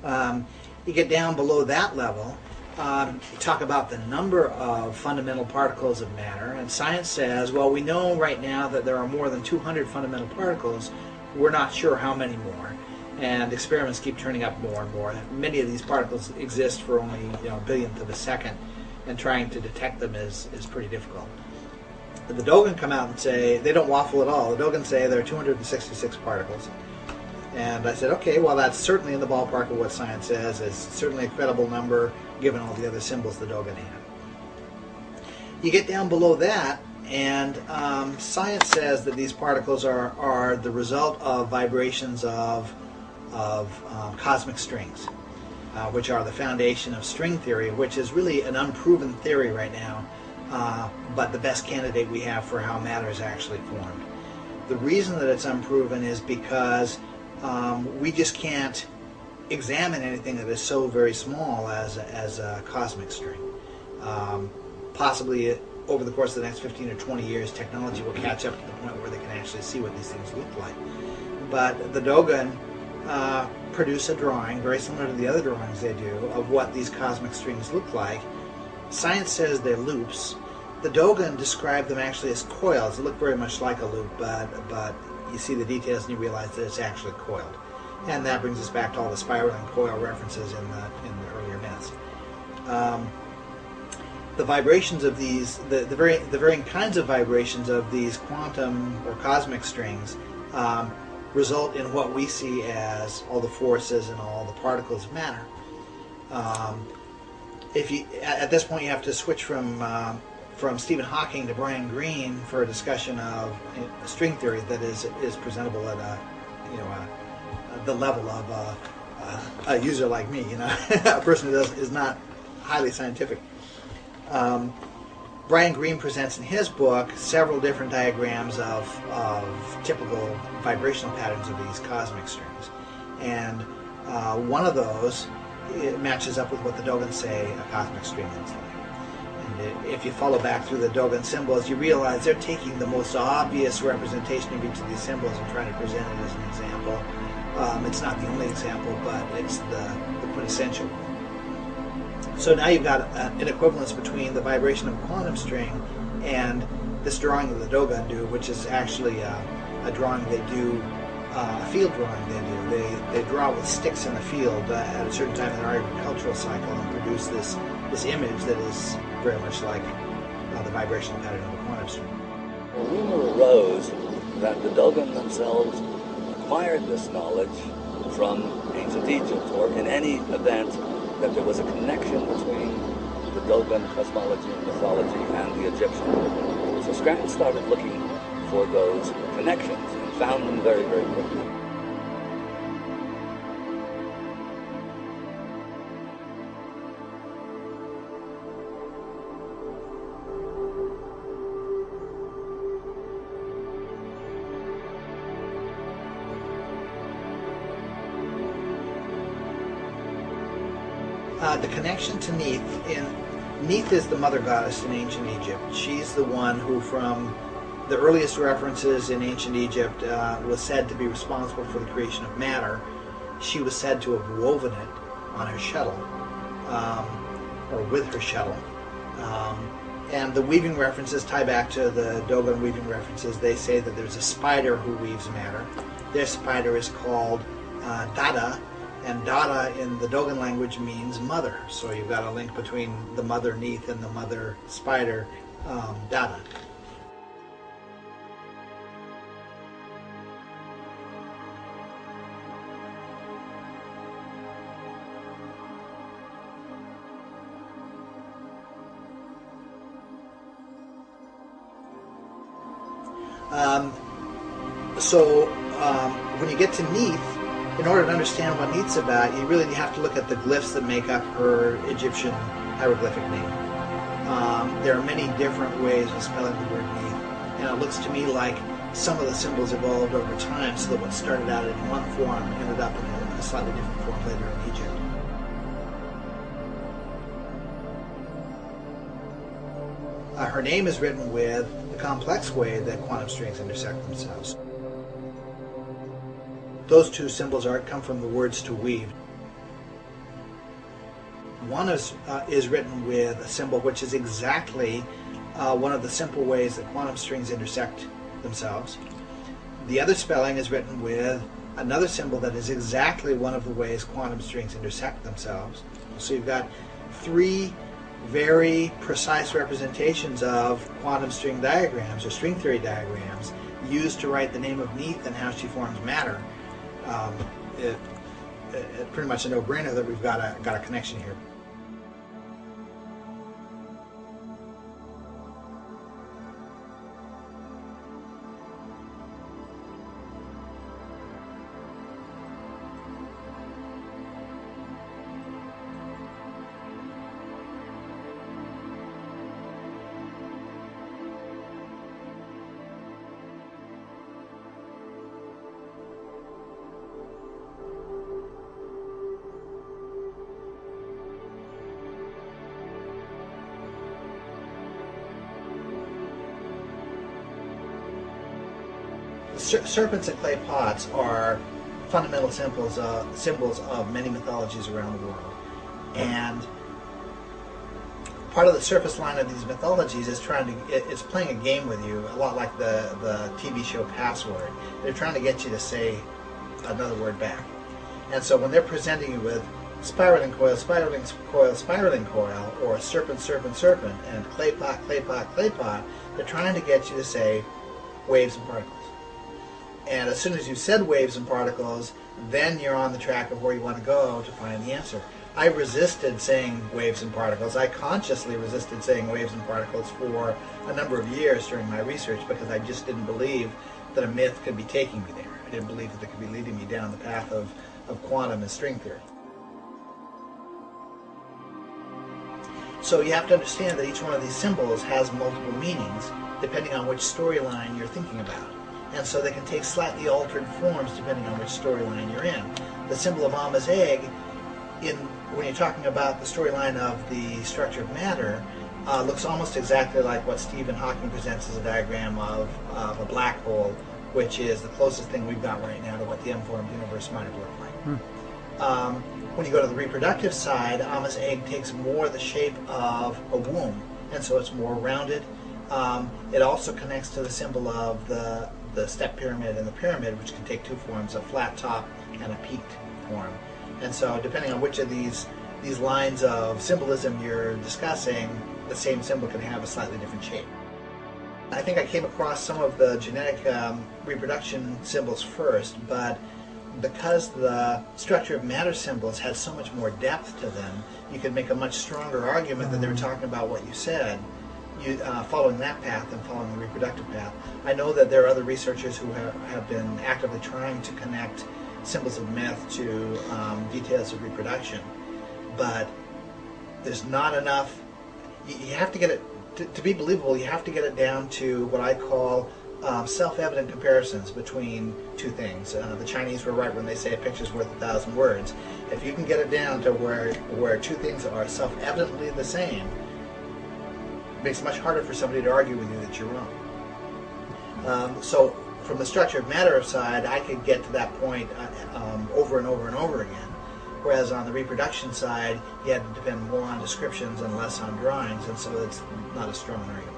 You get down below that level, you talk about the number of fundamental particles of matter, and science says, well, we know right now that there are more than 200 fundamental particles. We're not sure how many more, and experiments keep turning up more and more. Many of these particles exist for only a billionth of a second, and trying to detect them is pretty difficult. The Dogen come out and say, they don't waffle at all. The Dogen say there are 266 particles. And I said, okay, well, that's certainly in the ballpark of what science says. It's certainly a credible number given all the other symbols the Dogen have. You get down below that, and science says that these particles are the result of vibrations of cosmic strings, which are the foundation of string theory, which is really an unproven theory right now, but the best candidate we have for how matter is actually formed. The reason that it's unproven is because we just can't examine anything that is so very small as a cosmic string. Possibly over the course of the next 15 or 20 years, technology will catch up to the point where they can actually see what these things look like. But the Dogen produce a drawing, very similar to the other drawings they do, of what these cosmic strings look like. Science says they're loops. The Dogen describe them actually as coils. They look very much like a loop, but you see the details and you realize that it's actually coiled. And that brings us back to all the spiral and coil references in the earlier myths. The vibrations of these, the varying kinds of vibrations of these quantum or cosmic strings result in what we see as all the forces and all the particles of matter. At this point, you have to switch from Stephen Hawking to Brian Greene for a discussion of string theory that is presentable at the level of a user like me, a person who is not highly scientific. Brian Greene presents in his book several different diagrams of typical vibrational patterns of these cosmic strings, and one of those matches up with what the Dogen say a cosmic string looks like. And if you follow back through the Dogen symbols, you realize they're taking the most obvious representation of each of these symbols and trying to present it as an example. It's not the only example, but it's the quintessential one. So now you've got an equivalence between the vibration of a quantum string and this drawing that the Dogen do, which is actually a drawing they do, a field drawing they do. They draw with sticks in the field at a certain time in their agricultural cycle and produce this image that is very much like the vibrational pattern of a quantum string. A rumor arose that the Dogen themselves acquired this knowledge from ancient Egypt, or in any event that there was a connection between the Dogen cosmology and mythology and the Egyptian. So Scranton started looking for those connections and found them very, very quickly. The connection to Neith, Neith is the mother goddess in ancient Egypt. She's the one who, from the earliest references in ancient Egypt, was said to be responsible for the creation of matter. She was said to have woven it on her shuttle, or with her shuttle. And the weaving references tie back to the Dogen weaving references. They say that there's a spider who weaves matter. Their spider is called Dada, and Dada in the Dogen language means mother. So you've got a link between the mother Neith and the mother spider, Dada. When you get to Neith, in order to understand what Neith's about, you really have to look at the glyphs that make up her Egyptian hieroglyphic name. There are many different ways of spelling the word Neith, and it looks to me like some of the symbols evolved over time, so that what started out in one form ended up in a slightly different form later in Egypt. Her name is written with the complex way that quantum strings intersect themselves. Those two symbols come from the words to weave. One is written with a symbol which is exactly one of the simple ways that quantum strings intersect themselves. The other spelling is written with another symbol that is exactly one of the ways quantum strings intersect themselves. So you've got three very precise representations of quantum string diagrams or string theory diagrams used to write the name of Neith and how she forms matter. It's pretty much a no-brainer that we've got a connection here. Serpents and clay pots are fundamental symbols of many mythologies around the world, and part of the surface line of these mythologies is it's playing a game with you, a lot like the TV show Password. They're trying to get you to say another word back, and so when they're presenting you with spiraling coil, spiraling coil, spiraling coil, or serpent, serpent, serpent, and clay pot, clay pot, clay pot, they're trying to get you to say waves and particles. And as soon as you've said waves and particles, then you're on the track of where you want to go to find the answer. I resisted saying waves and particles. I consciously resisted saying waves and particles for a number of years during my research because I just didn't believe that a myth could be taking me there. I didn't believe that it could be leading me down the path of quantum and string theory. So you have to understand that each one of these symbols has multiple meanings depending on which storyline you're thinking about. And so they can take slightly altered forms depending on which storyline you're in. The symbol of Alma's egg, when you're talking about the storyline of the structure of matter, looks almost exactly like what Stephen Hawking presents as a diagram of a black hole, which is the closest thing we've got right now to what the M-formed universe might have looked like. When you go to the reproductive side, Alma's egg takes more the shape of a womb, and so it's more rounded. It also connects to the symbol of the step pyramid and the pyramid, which can take two forms, a flat top and a peaked form. And so depending on which of these lines of symbolism you're discussing, the same symbol can have a slightly different shape. I think I came across some of the genetic reproduction symbols first, but because the structure of matter symbols had so much more depth to them, you could make a much stronger argument that they were talking about what you said. Following that path and following the reproductive path. I know that there are other researchers who have been actively trying to connect symbols of myth to details of reproduction, but there's not enough. You have to get it to be believable. You have to get it down to what I call self-evident comparisons between two things. The Chinese were right when they say a picture's worth 1,000 words. If you can get it down to where two things are self-evidently the same, it makes it much harder for somebody to argue with you that you're wrong. So from the structure of matter side, I could get to that point over and over and over again. Whereas on the reproduction side, you had to depend more on descriptions and less on drawings, and so it's not a strong argument.